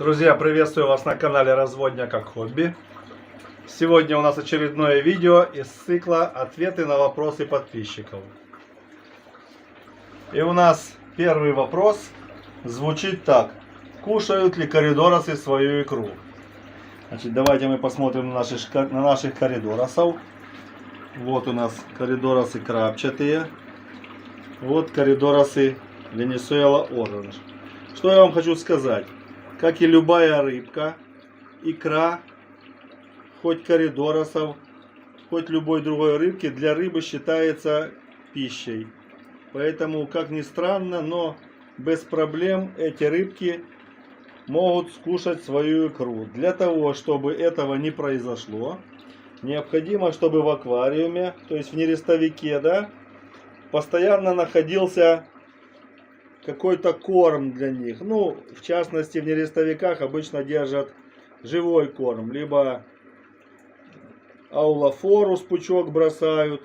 Друзья, приветствую вас на канале Разводня как хобби. Сегодня у нас очередное видео из цикла «Ответы на вопросы подписчиков». И у нас первый вопрос звучит так. Кушают ли коридоросы свою икру? Значит, давайте мы посмотрим на наших коридоросов. Вот у нас коридоросы крапчатые. Вот коридоросы Venezuela Orange. Что я вам хочу сказать? Как и любая рыбка, икра, хоть коридоросов, хоть любой другой рыбки, для рыбы считается пищей. Поэтому, как ни странно, но без проблем эти рыбки могут скушать свою икру. Для того, чтобы этого не произошло, необходимо, чтобы в аквариуме, то есть в нерестовике, да, постоянно находился какой-то корм для них. Ну, в частности, в нерестовиках обычно держат живой корм. Либо аулофорус пучок бросают,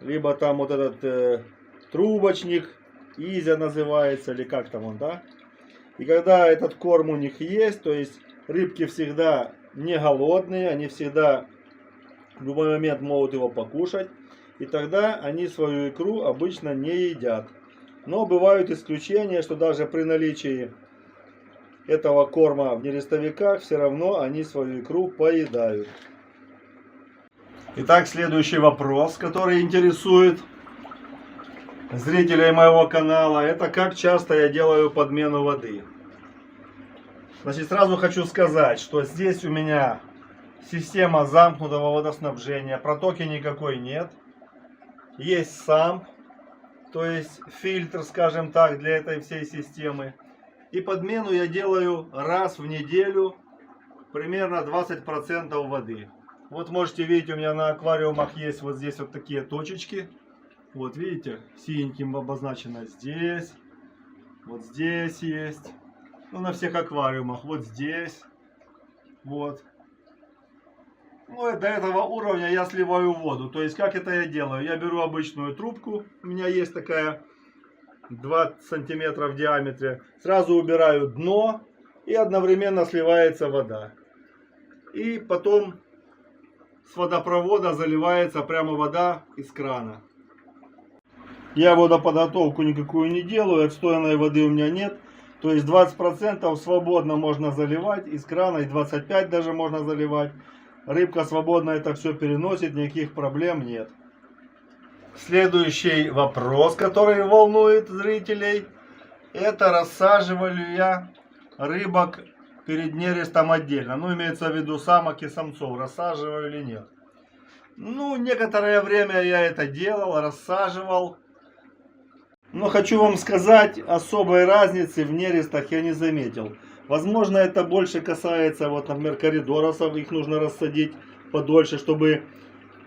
либо там вот этот трубочник, изя называется, или как там он, да? И когда этот корм у них есть, то есть рыбки всегда не голодные, они всегда в любой момент могут его покушать. И тогда они свою икру обычно не едят. Но бывают исключения, что даже при наличии этого корма в нерестовиках, все равно они свою икру поедают. Итак, следующий вопрос, который интересует зрителей моего канала, это как часто я делаю подмену воды. Значит, сразу хочу сказать, что здесь у меня система замкнутого водоснабжения, протоки никакой нет. Есть самп, то есть фильтр, скажем так, для этой всей системы. И подмену я делаю раз в неделю, примерно 20% воды. Вот можете видеть, у меня на аквариумах есть вот здесь вот такие точечки. Вот видите, синеньким обозначено здесь, вот здесь есть. Ну, на всех аквариумах, вот здесь, вот. Ну, и до этого уровня я сливаю воду. То есть, как это я делаю? Я беру обычную трубку. У меня есть такая 20 сантиметров в диаметре. Сразу убираю дно. И одновременно сливается вода. И потом с водопровода заливается прямо вода из крана. Я водоподготовку никакую не делаю. Отстоянной воды у меня нет. То есть 20% свободно можно заливать из крана. И 25% даже можно заливать. Рыбка свободно это все переносит, никаких проблем нет. Следующий вопрос, который волнует зрителей, это рассаживаю ли я рыбок перед нерестом отдельно. Ну, имеется в виду самок и самцов, рассаживаю или нет. Ну, некоторое время я это делал, рассаживал. Но хочу вам сказать, особой разницы в нерестах я не заметил. Возможно, это больше касается, вот, например, коридоросов. Их нужно рассадить подольше, чтобы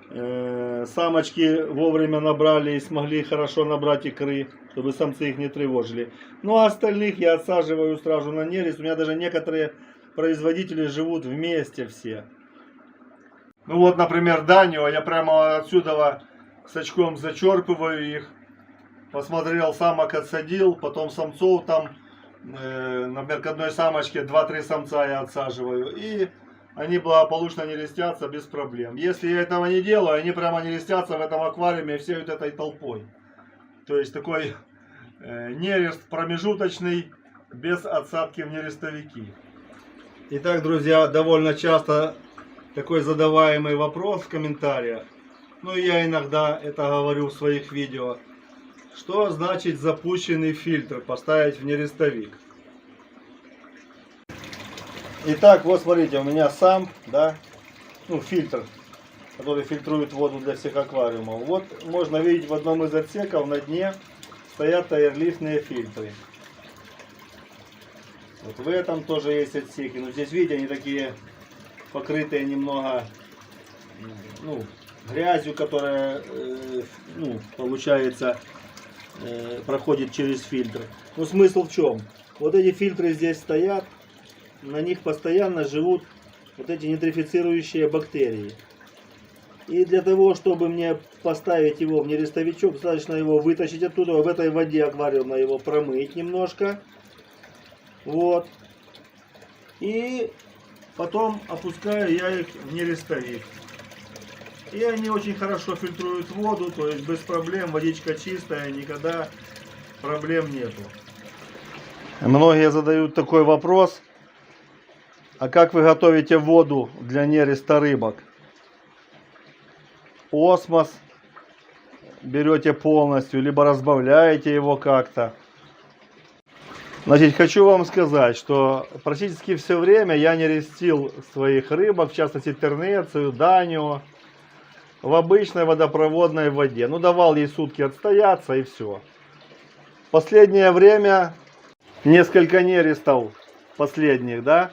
самочки вовремя набрали и смогли хорошо набрать икры, чтобы самцы их не тревожили. Ну, а остальных я отсаживаю сразу на нерест. У меня даже некоторые производители живут вместе все. Ну вот, например, Данио, я прямо отсюда с очком зачерпываю их. Посмотрел, самок отсадил, потом самцов там, например, к одной самочке 2-3 самца я отсаживаю. И они благополучно нерестятся без проблем. Если я этого не делаю, они прямо нерестятся в этом аквариуме всей вот этой толпой. То есть такой нерест промежуточный, без отсадки в нерестовики. Итак, друзья, довольно часто такой задаваемый вопрос в комментариях. Ну и я иногда это говорю в своих видео. Что значит запущенный фильтр поставить в нерестовик? Итак, вот смотрите, у меня самп, да, ну фильтр, который фильтрует воду для всех аквариумов. Вот можно видеть в одном из отсеков на дне стоят аэрлифтные фильтры. Вот в этом тоже есть отсеки, но здесь видите, они такие покрытые немного, ну, грязью, которая, ну, получается, проходит через фильтр. Но смысл в чем? Вот эти фильтры здесь стоят, на них постоянно живут вот эти нейтрифицирующие бактерии. И для того, чтобы мне поставить его в нерестовичок, достаточно его вытащить оттуда, в этой воде аквариумной его промыть немножко. Вот. И потом опускаю я их в нерестовик. И они очень хорошо фильтруют воду, то есть без проблем, водичка чистая, никогда проблем нету. Многие задают такой вопрос: а как вы готовите воду для нереста рыбок? Осмос берете полностью, либо разбавляете его как-то. Значит, хочу вам сказать, что практически все время я нерестил своих рыбок, в частности тернецию, данию, в обычной водопроводной воде. Ну, давал ей сутки отстояться и все. Последнее время, несколько нерестов последних, да,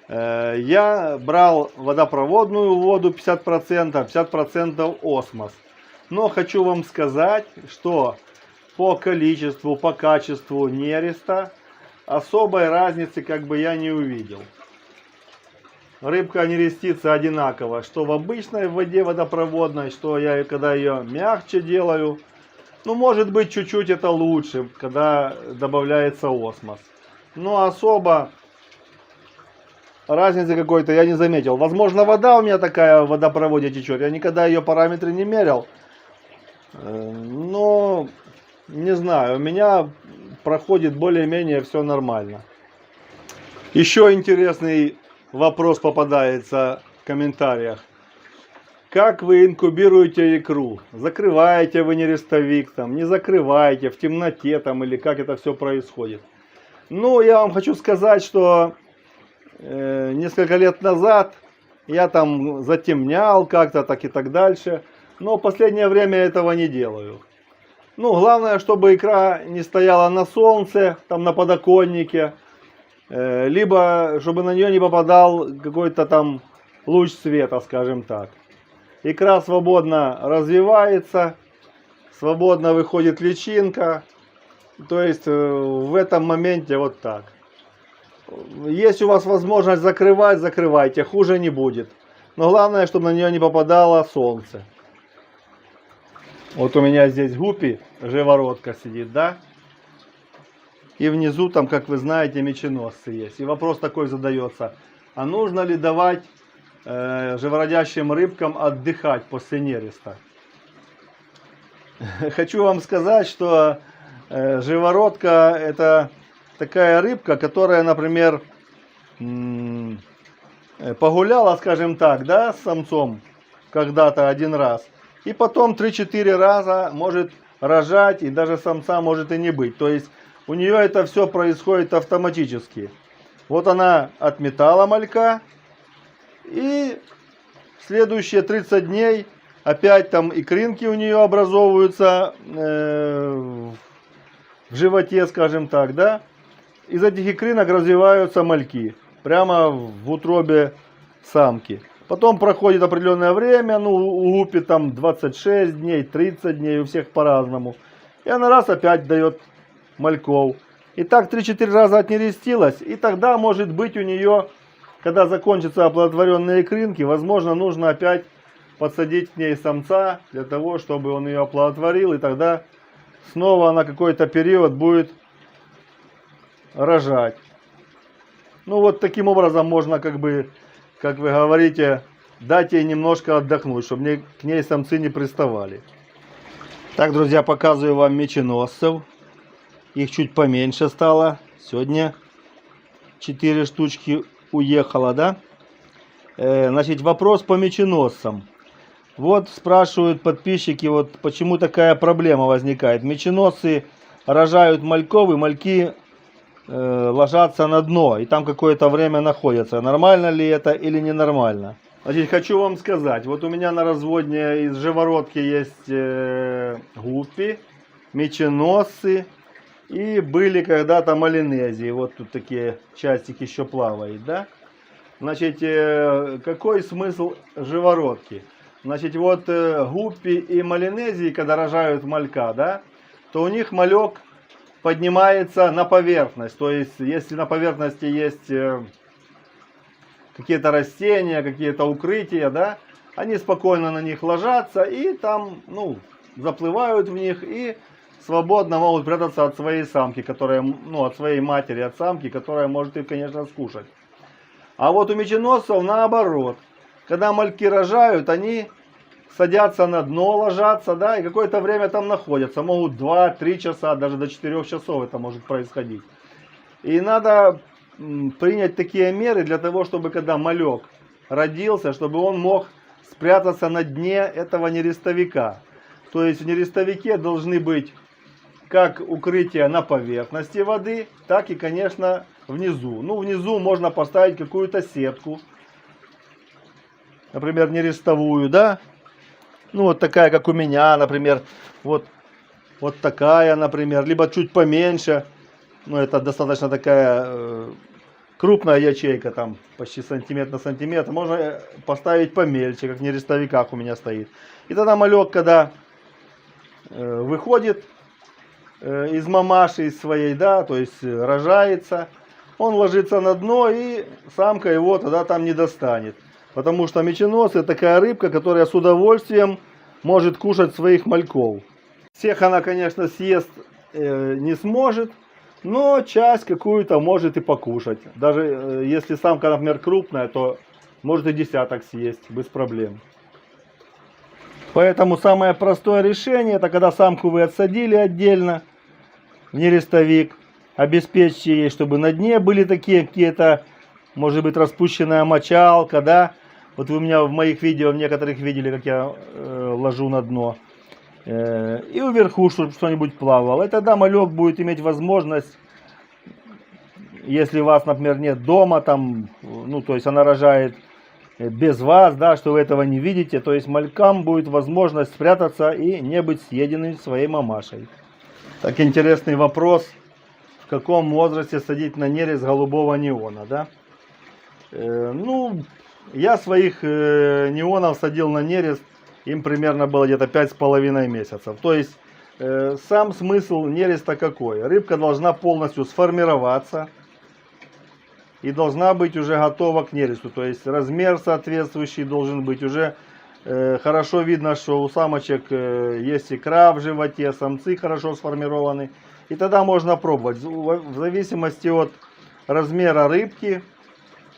я брал водопроводную воду 50%, 50% осмос. Но хочу вам сказать, что по количеству, по качеству нереста особой разницы как бы я не увидел. Рыбка нерестится одинаково, что в обычной воде водопроводной, что я когда ее мягче делаю. Ну, может быть, чуть-чуть это лучше, когда добавляется осмос. Но особо разницы какой-то я не заметил. Возможно, вода у меня такая в водопроводе течет. Я никогда ее параметры не мерял. Но не знаю, у меня проходит более-менее все нормально. Еще интересный вопрос попадается в комментариях. Как вы инкубируете икру? Закрываете вы нерестовик, там, не закрываете, в темноте там, или как это все происходит? Ну, я вам хочу сказать, что несколько лет назад я там затемнял как-то, так и так дальше. Но в последнее время этого не делаю. Ну, главное, чтобы икра не стояла на солнце, там на подоконнике. Либо, чтобы на нее не попадал какой-то там луч света, скажем так. Икра свободно развивается, свободно выходит личинка. То есть, в этом моменте вот так. Если у вас возможность закрывать, закрывайте, хуже не будет. Но главное, чтобы на нее не попадало солнце. Вот у меня здесь гуппи, живородка сидит, да? И внизу там, как вы знаете, меченосцы есть. И вопрос такой задается: а нужно ли давать живородящим рыбкам отдыхать после нереста? Хочу вам сказать, что живородка — это такая рыбка, которая, например, погуляла, скажем так, да, с самцом когда-то один раз. И потом 3-4 раза может рожать, и даже самца может и не быть. То есть у нее это все происходит автоматически. Вот она отметала малька, и следующие 30 дней опять там икринки у нее образовываются в животе, скажем так, да. Из этих икринок развиваются мальки прямо в утробе самки. Потом проходит определенное время, ну, у гуппи там 26 дней, 30 дней, у всех по-разному. И она раз опять дает мальков. И так 3-4 раза отнерестилась. И тогда, может быть, у нее, когда закончатся оплодотворенные икринки, возможно, нужно опять подсадить к ней самца, для того, чтобы он ее оплодотворил. И тогда снова на какой-то период будет рожать. Ну, вот таким образом можно, как бы, как вы говорите, дать ей немножко отдохнуть, чтобы к ней самцы не приставали. Так, друзья, показываю вам меченосцев. Их чуть поменьше стало. Сегодня 4 штучки уехало, да? Значит, вопрос по меченосцам. Вот спрашивают подписчики, вот почему такая проблема возникает. Меченосцы рожают мальков, и мальки ложатся на дно, и там какое-то время находятся. Нормально ли это или ненормально? Значит, хочу вам сказать, вот у меня на разводне из живородки есть гуппи, меченосцы, и были когда-то малинезии. Вот тут такие частики еще плавают, да? Значит, какой смысл живородки? Значит, вот гуппи и малинезии, когда рожают малька, да, то у них малек поднимается на поверхность. То есть, если на поверхности есть какие-то растения, какие-то укрытия, да, они спокойно на них ложатся и там, ну, заплывают в них и свободно могут прятаться от своей самки, которая, ну, от своей матери, от самки, которая может их, конечно, скушать. А вот у меченосцев наоборот. Когда мальки рожают, они садятся на дно, ложатся, да, и какое-то время там находятся. Могут 2-3 часа, даже до 4 часов это может происходить. И надо принять такие меры для того, чтобы когда малек родился, чтобы он мог спрятаться на дне этого нерестовика. То есть в нерестовике должны быть как укрытие на поверхности воды, так и, конечно, внизу. Ну, внизу можно поставить какую-то сетку, например, нерестовую, да. Ну, вот такая, как у меня, например, вот такая, например, либо чуть поменьше. Ну, это достаточно такая крупная ячейка, там почти сантиметр на сантиметр. Можно поставить помельче, как в нерестовиках у меня стоит. И тогда малек, когда выходит из мамаши из своей, да, то есть рожается, он ложится на дно, и самка его тогда там не достанет. Потому что меченосцы — такая рыбка, которая с удовольствием может кушать своих мальков. Всех она, конечно, съест не сможет, но часть какую-то может и покушать. Даже если самка, например, крупная, то может и десяток съесть без проблем. Поэтому самое простое решение — это когда самку вы отсадили отдельно в нерестовик, обеспечьте ей, чтобы на дне были такие какие-то, может быть, распущенная мочалка, да. Вот вы у меня в моих видео, в некоторых видели, как я ложу на дно. И вверху, чтобы что-нибудь плавало. И тогда малек будет иметь возможность, если у вас, например, нет дома, там, ну, то есть она рожает без вас, да, что вы этого не видите, то есть малькам будет возможность спрятаться и не быть съеденным своей мамашей. Так, интересный вопрос, в каком возрасте садить на нерест голубого неона, да? Ну, я своих неонов садил на нерест, им примерно было где-то 5,5 месяцев. То есть, сам смысл нереста какой? Рыбка должна полностью сформироваться и должна быть уже готова к нересту. То есть, размер соответствующий должен быть. Уже хорошо видно, что у самочек есть икра в животе, самцы хорошо сформированы. И тогда можно пробовать. В зависимости от размера рыбки,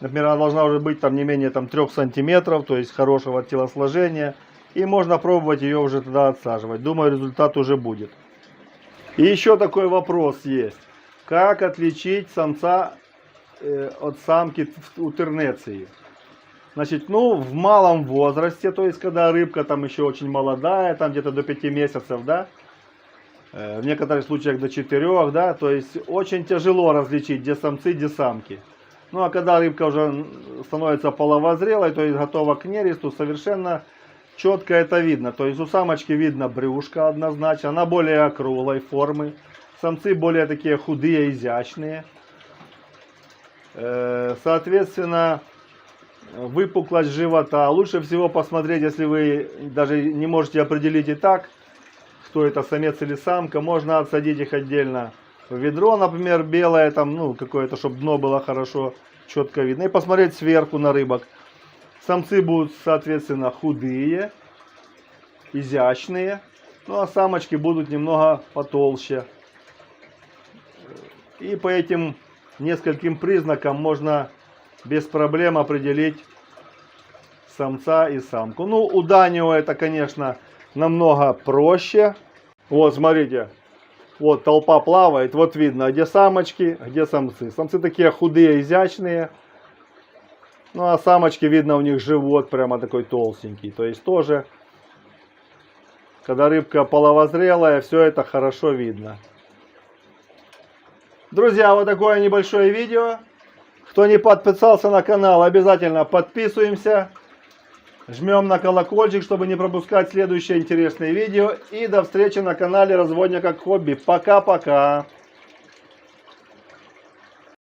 например, она должна уже быть там не менее 3 сантиметров, то есть хорошего телосложения. И можно пробовать ее уже тогда отсаживать. Думаю, результат уже будет. И еще такой вопрос есть. Как отличить самца от самки у тернеции? Значит, ну, в малом возрасте, то есть когда рыбка там еще очень молодая, там где-то до 5 месяцев, да, в некоторых случаях до 4, да, то есть очень тяжело различить, где самцы, где самки. Ну, а когда рыбка уже становится половозрелой, то есть готова к нересту, совершенно четко это видно. То есть у самочки видно брюшко однозначно, она более округлой формы. Самцы более такие худые, изящные. Соответственно, выпуклость живота. Лучше всего посмотреть, если вы даже не можете определить и так, кто это, самец или самка. Можно отсадить их отдельно в ведро, например, белое, там, ну, какое-то, чтобы дно было хорошо, четко видно. И посмотреть сверху на рыбок. Самцы будут, соответственно, худые, изящные. Ну, а самочки будут немного потолще. И по этим нескольким признакам можно без проблем определить самца и самку. Ну, у Данио это, конечно, намного проще. Вот, смотрите. Вот толпа плавает. Вот видно, где самочки, где самцы. Самцы такие худые, изящные. Ну, а самочки, видно, у них живот прямо такой толстенький. То есть тоже, когда рыбка половозрелая, все это хорошо видно. Друзья, вот такое небольшое видео. Кто не подписался на канал, обязательно подписываемся. Жмем на колокольчик, чтобы не пропускать следующие интересные видео. И до встречи на канале Разводня как хобби. Пока-пока.